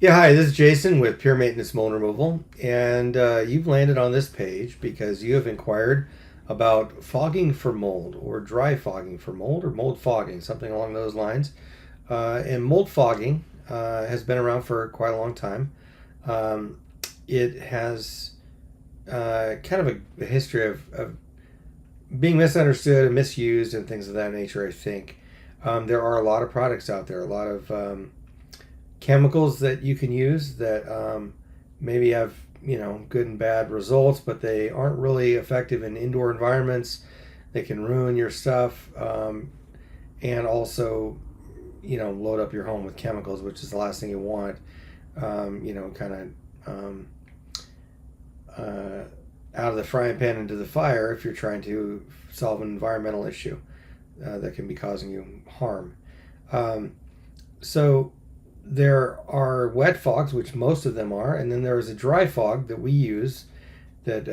Yeah, hi, this is Jason with Pure Maintenance Mold Removal, and you've landed on this page because you have inquired about fogging for mold, or dry fogging for mold, or mold fogging, something along those lines. And mold fogging has been around for quite a long time. Um, it has kind of a history of being misunderstood and misused and things of that nature, I think. There are a lot of products out there, a lot of chemicals that you can use that maybe have good and bad results, but they aren't really effective in indoor environments. They can ruin your stuff, and also load up your home with chemicals, which is the last thing you want. Kind of out of the frying pan into the fire if you're trying to solve an environmental issue that can be causing you harm. So there are wet fogs, which most of them are, and then there is a dry fog that we use. That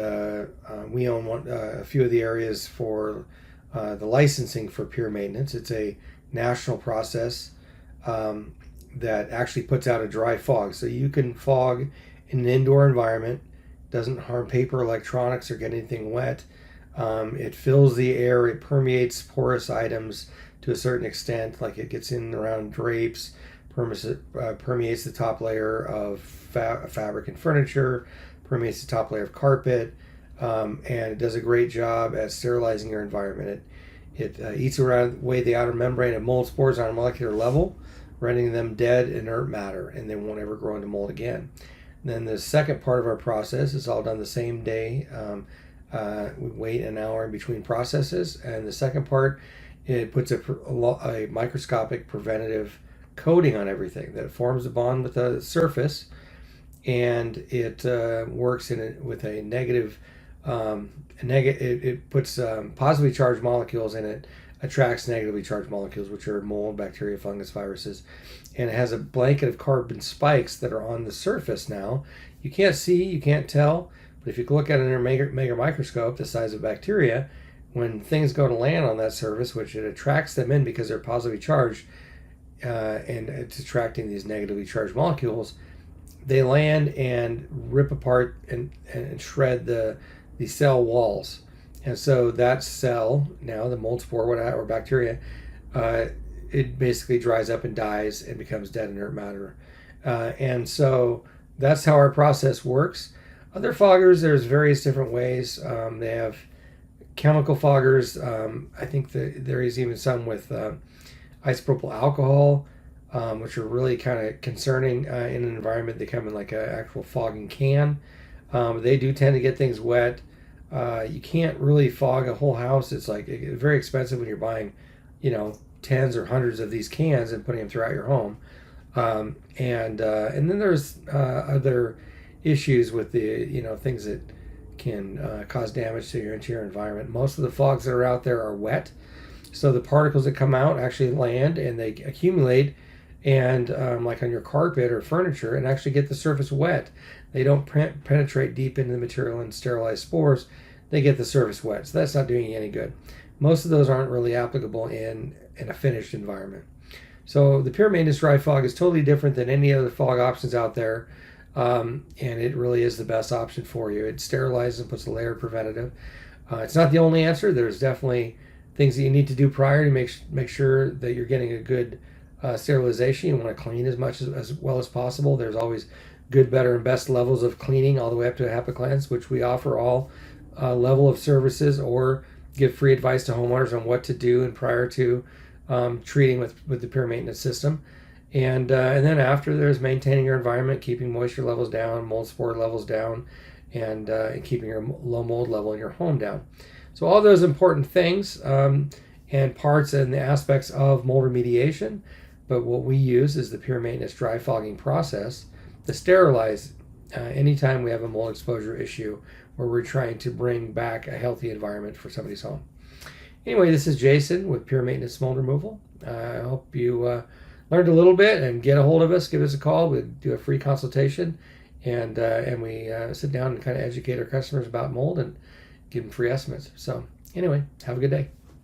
we own a few of the areas for the licensing for Pure Maintenance. It's a national process that actually puts out a dry fog, so you can fog in an indoor environment. Doesn't harm paper, electronics, or get anything wet. It fills the air. It permeates porous items to a certain extent, like it gets in around drapes, permeates the top layer of fabric and furniture, permeates the top layer of carpet, and it does a great job at sterilizing your environment. It eats away the outer membrane of mold spores on a molecular level, rendering them dead, inert matter, and they won't ever grow into mold again. And then the second part of our process is all done the same day. We wait an hour in between processes, and the second part, it puts a microscopic preventative coating on everything that forms a bond with the surface, and it works in it with a negative. It puts positively charged molecules, and it attracts negatively charged molecules, which are mold, bacteria, fungus, viruses, and it has a blanket of carbon spikes that are on the surface. Now you can't see, you can't tell, but if you look at it under a mega microscope the size of bacteria, when things go to land on that surface, which it attracts them in because they're positively charged, and it's attracting these negatively charged molecules, they land and rip apart and shred the cell walls. And so that cell, now the mold spore or bacteria, it basically dries up and dies and becomes dead inert matter. And so that's how our process works. Other foggers, there's various different ways. They have chemical foggers. I think that there is even some with isopropyl alcohol, which are really kind of concerning in an environment. They come in like an actual fogging can. They do tend to get things wet. You can't really fog a whole house. It's like very expensive when you're buying, tens or hundreds of these cans and putting them throughout your home. And then there's other issues with the things that can cause damage to your interior environment. Most of the fogs that are out there are wet, so the particles that come out actually land and they accumulate, and like on your carpet or furniture, and actually get the surface wet. They don't penetrate deep into the material and sterilize spores. They get the surface wet, so that's not doing you any good. Most of those aren't really applicable in a finished environment. So the Pure Maintenance Dry Fog is totally different than any other fog options out there, and it really is the best option for you. It sterilizes and puts a layer of preventative. It's not the only answer. There's definitely things that you need to do prior to make sure that you're getting a good sterilization. You want to clean as much as well as possible. There's always good, better, and best levels of cleaning, all the way up to a HEPA cleanse, which we offer all level of services, or give free advice to homeowners on what to do and prior to treating with the Pure Maintenance system. And then after, there's maintaining your environment, keeping moisture levels down, mold spore levels down, and keeping your low mold level in your home down. So all those important things and parts and the aspects of mold remediation. But what we use is the Pure Maintenance dry fogging process to sterilize anytime we have a mold exposure issue where we're trying to bring back a healthy environment for somebody's home. Anyway, this is Jason with Pure Maintenance Mold Removal. I hope you learned a little bit, and get a hold of us. Give us a call. We do a free consultation, and we sit down and kind of educate our customers about mold and give them free estimates. So anyway, have a good day.